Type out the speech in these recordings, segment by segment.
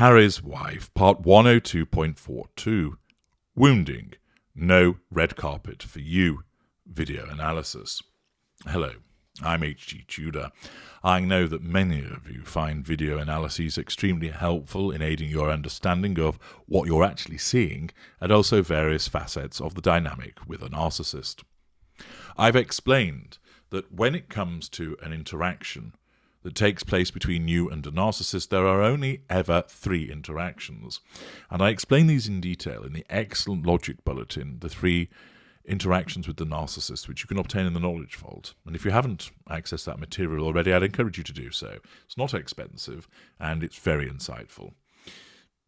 Harry's Wife, Part 102.42. Wounding. No red carpet for you. Video analysis. Hello, I'm H.G. Tudor. I know that many of you find video analyses extremely helpful in aiding your understanding of what you're actually seeing and also various facets of the dynamic with a narcissist. I've explained that when it comes to an interaction that takes place between you and a narcissist, there are only ever 3 interactions. And I explain these in detail in the excellent logic bulletin, the 3 interactions with the narcissist, which you can obtain in the Knowledge Vault. And if you haven't accessed that material already, I'd encourage you to do so. It's not expensive, and it's very insightful.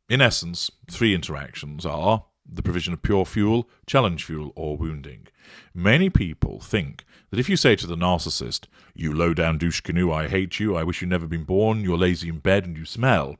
In essence, 3 interactions are the provision of pure fuel, challenge fuel, or wounding. Many people think that if you say to the narcissist, "You low-down douche canoe, I hate you, I wish you'd never been born, you're lazy in bed and you smell,"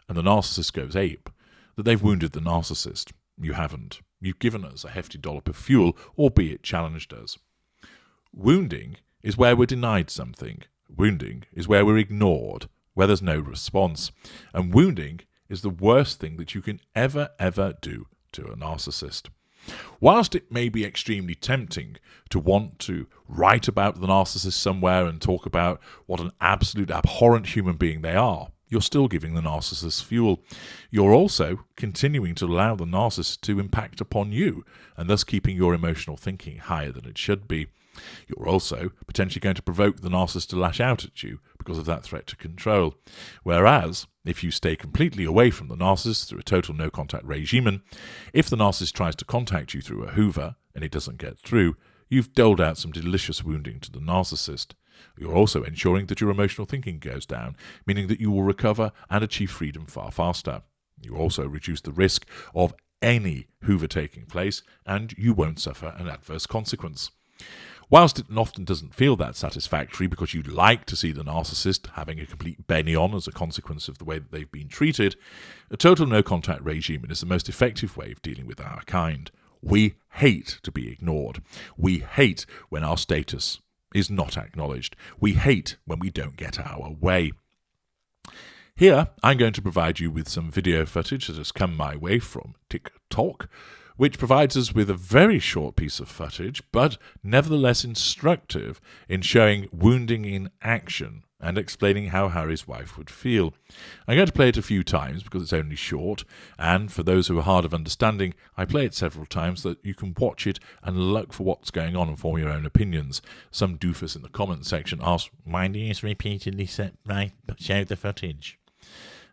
and the narcissist goes ape, that they've wounded the narcissist. You haven't. You've given us a hefty dollop of fuel, albeit challenged us. Wounding is where we're denied something. Wounding is where we're ignored, where there's no response. And wounding is the worst thing that you can ever do to a narcissist. Whilst it may be extremely tempting to want to write about the narcissist somewhere and talk about what an absolute abhorrent human being they are, you're still giving the narcissist fuel. You're also continuing to allow the narcissist to impact upon you, and thus keeping your emotional thinking higher than it should be. You're also potentially going to provoke the narcissist to lash out at you because of that threat to control. Whereas, if you stay completely away from the narcissist through a total no-contact regime, if the narcissist tries to contact you through a Hoover and it doesn't get through, you've doled out some delicious wounding to the narcissist. You're also ensuring that your emotional thinking goes down, meaning that you will recover and achieve freedom far faster. You also reduce the risk of any Hoover taking place, and you won't suffer an adverse consequence. Whilst it often doesn't feel that satisfactory because you'd like to see the narcissist having a complete benny on as a consequence of the way that they've been treated, a total no-contact regime is the most effective way of dealing with our kind. We hate to be ignored. We hate when our status is not acknowledged. We hate when we don't get our way. Here, I'm going to provide you with some video footage that has come my way from TikTok, which provides us with a very short piece of footage, but nevertheless instructive in showing wounding in action and explaining how Harry's wife would feel. I'm going to play it a few times because it's only short, and for those who are hard of understanding, I play it several times so that you can watch it and look for what's going on and form your own opinions. Some doofus in the comments section asks, "Why do you repeatedly show the footage?"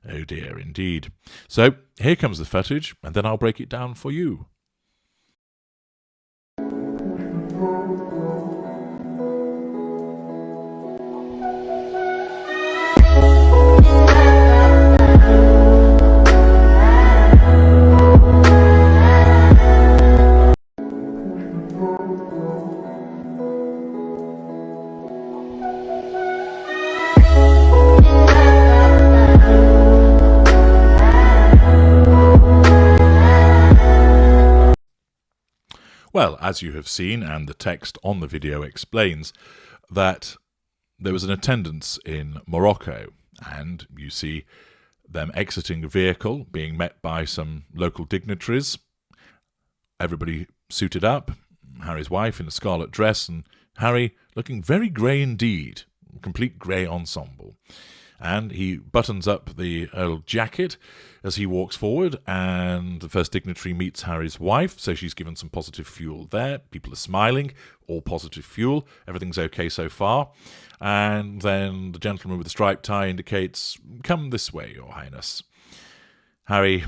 Oh dear, indeed. So, here comes the footage, and then I'll break it down for you. Well, as you have seen, and the text on the video explains, that there was an attendance in Morocco, and you see them exiting a vehicle, being met by some local dignitaries, everybody suited up, Harry's wife in a scarlet dress, and Harry looking very grey indeed, complete grey ensemble. And he buttons up the old jacket as he walks forward, and the first dignitary meets Harry's wife, so she's given some positive fuel there. People are smiling, all positive fuel, everything's okay so far. And then the gentleman with the striped tie indicates, "Come this way, Your Highness." Harry,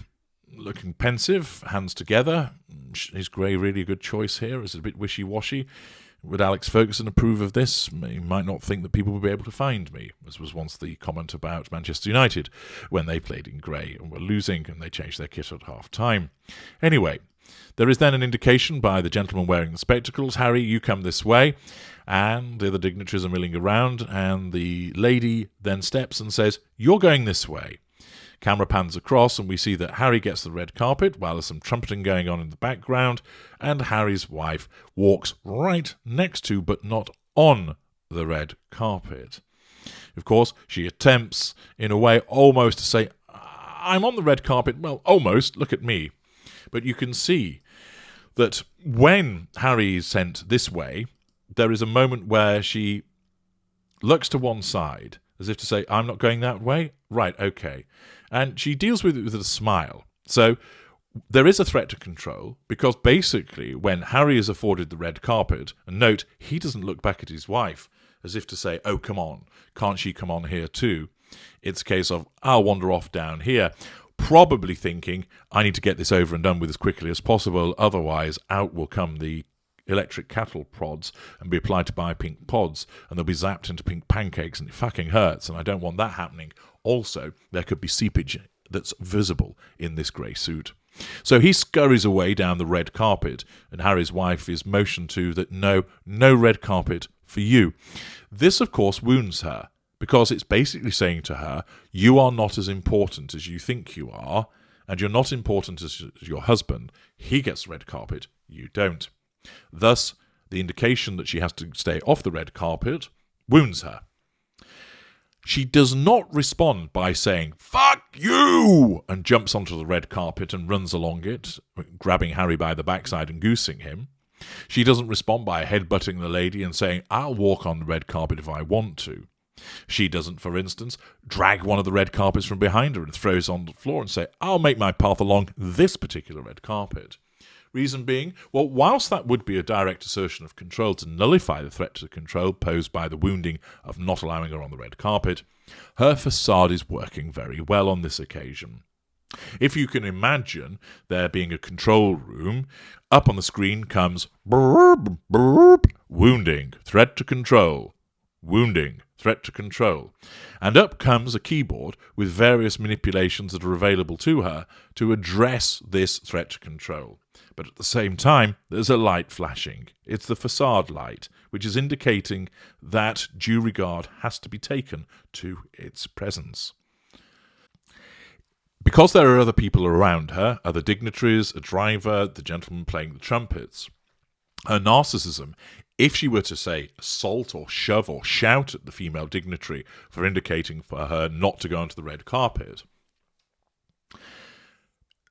looking pensive, hands together. Is grey really a good choice here? Is it a bit wishy-washy? Would Alex Ferguson approve of this? He might not think that people would be able to find me, as was once the comment about Manchester United when they played in grey and were losing and they changed their kit at half-time. Anyway, there is then an indication by the gentleman wearing the spectacles, "Harry, you come this way," and the other dignitaries are milling around, and the lady then steps and says, "You're going this way." Camera pans across and we see that Harry gets the red carpet while there's some trumpeting going on in the background, and Harry's wife walks right next to but not on the red carpet. Of course, she attempts in a way almost to say, I'm on the red carpet. Well, almost. Look at me. But you can see that when Harry is sent this way, there is a moment where she looks to one side, as if to say, I'm not going that way? Right, okay. And she deals with it with a smile. So there is a threat to control, because basically when Harry is afforded the red carpet, and note, he doesn't look back at his wife, as if to say, oh, come on, can't she come on here too? It's a case of, I'll wander off down here, probably thinking, I need to get this over and done with as quickly as possible, otherwise out will come the electric cattle prods and be applied to my pink pods, and they'll be zapped into pink pancakes, and it fucking hurts, and I don't want that happening. Also, there could be seepage that's visible in this grey suit. So he scurries away down the red carpet, and Harry's wife is motioned to that no red carpet for you. This, of course, wounds her, because it's basically saying to her, you are not as important as you think you are, and you're not important as your husband. He gets the red carpet, you don't. Thus, the indication that she has to stay off the red carpet wounds her. She does not respond by saying, fuck you, and jumps onto the red carpet and runs along it, grabbing Harry by the backside and goosing him. She doesn't respond by headbutting the lady and saying, I'll walk on the red carpet if I want to. She doesn't, for instance, drag one of the red carpets from behind her and throws on the floor and say, I'll make my path along this particular red carpet. Reason being, well, whilst that would be a direct assertion of control to nullify the threat to control posed by the wounding of not allowing her on the red carpet, her facade is working very well on this occasion. If you can imagine there being a control room, up on the screen comes burp, burp, wounding, threat to control, wounding, threat to control. And up comes a keyboard with various manipulations that are available to her to address this threat to control. But at the same time, there's a light flashing. It's the facade light, which is indicating that due regard has to be taken to its presence. Because there are other people around her, other dignitaries, a driver, the gentleman playing the trumpets, her narcissism, if she were to say assault or shove or shout at the female dignitary for indicating for her not to go onto the red carpet,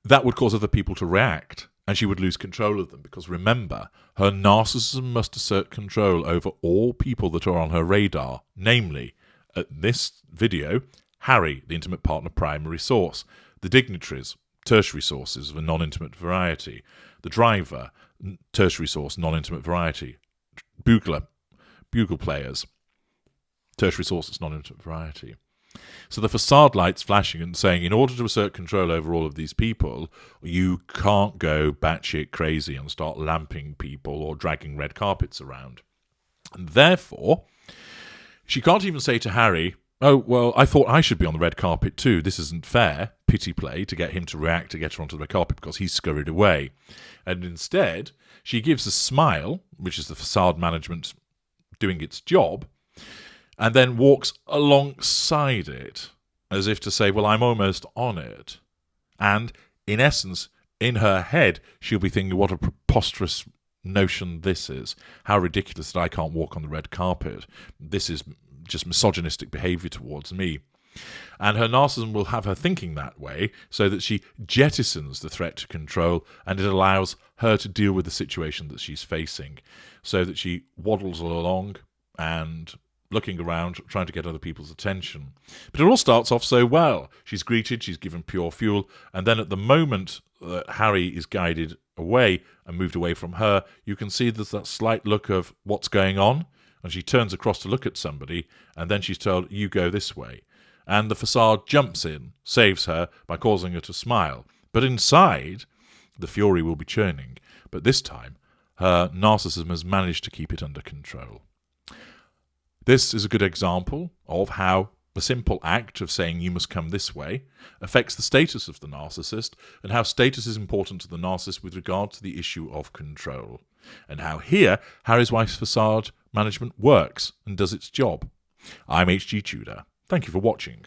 that would cause other people to react, and she would lose control of them, because remember, her narcissism must assert control over all people that are on her radar, namely, at this video, Harry, the intimate partner primary source, the dignitaries, tertiary sources of a non-intimate variety, the driver, tertiary source, non-intimate variety, bugle players, tertiary sources, non-intimate variety. So the facade light's flashing and saying, in order to assert control over all of these people, you can't go batshit crazy and start lamping people or dragging red carpets around. And therefore, she can't even say to Harry, oh, well, I thought I should be on the red carpet too. This isn't fair. Pity play to get him to react to get her onto the red carpet because he's scurried away. And instead, she gives a smile, which is the facade management doing its job, and then walks alongside it, as if to say, well, I'm almost on it. And, in essence, in her head, she'll be thinking, what a preposterous notion this is. How ridiculous that I can't walk on the red carpet. This is just misogynistic behaviour towards me. And her narcissism will have her thinking that way, so that she jettisons the threat to control, and it allows her to deal with the situation that she's facing, so that she waddles along and looking around, trying to get other people's attention. But it all starts off so well. She's greeted, she's given pure fuel, and then at the moment that Harry is guided away and moved away from her, you can see there's that slight look of what's going on, and she turns across to look at somebody, and then she's told, you go this way. And the facade jumps in, saves her by causing her to smile. But inside, the fury will be churning. But this time, her narcissism has managed to keep it under control. This is a good example of how the simple act of saying you must come this way affects the status of the narcissist, and how status is important to the narcissist with regard to the issue of control, and how here Harry's wife's facade management works and does its job. I'm H.G. Tudor. Thank you for watching.